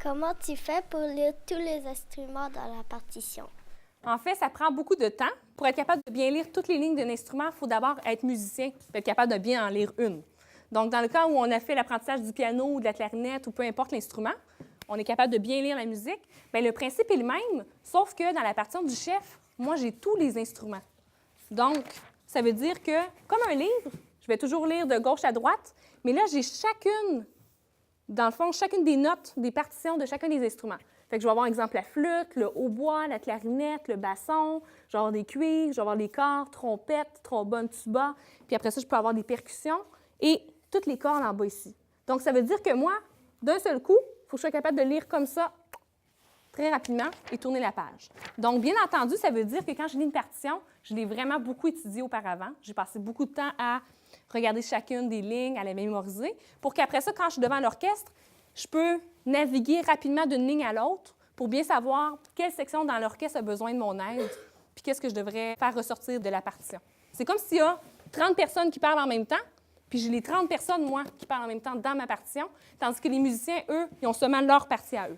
Comment tu fais pour lire tous les instruments dans la partition? En fait, ça prend beaucoup de temps. Pour être capable de bien lire toutes les lignes d'un instrument, il faut d'abord être musicien, pour être capable de bien en lire une. Donc, dans le cas où on a fait l'apprentissage du piano ou de la clarinette ou peu importe l'instrument, on est capable de bien lire la musique, bien, le principe est le même, sauf que dans la partition du chef, moi, j'ai tous les instruments. Donc, ça veut dire que, comme un livre, je vais toujours lire de gauche à droite, mais là, j'ai dans le fond, chacune des notes, des partitions de chacun des instruments. Fait que je vais avoir, exemple, la flûte, le hautbois, la clarinette, le basson, je vais avoir des cuivres, je vais avoir les cordes, trompette, trombone, tuba, puis après ça, je peux avoir des percussions et toutes les cordes en bas ici. Donc, ça veut dire que moi, d'un seul coup, il faut que je sois capable de lire comme ça, très rapidement, et tourner la page. Donc, bien entendu, ça veut dire que quand je lis une partition, je l'ai vraiment beaucoup étudiée auparavant. J'ai passé beaucoup de temps à regarder chacune des lignes, à la mémoriser, pour qu'après ça, quand je suis devant l'orchestre, je peux naviguer rapidement d'une ligne à l'autre pour bien savoir quelle section dans l'orchestre a besoin de mon aide, puis qu'est-ce que je devrais faire ressortir de la partition. C'est comme s'il y a 30 personnes qui parlent en même temps, puis j'ai les 30 personnes, moi, qui parlent en même temps dans ma partition, tandis que les musiciens, eux, ils ont seulement leur partie à eux.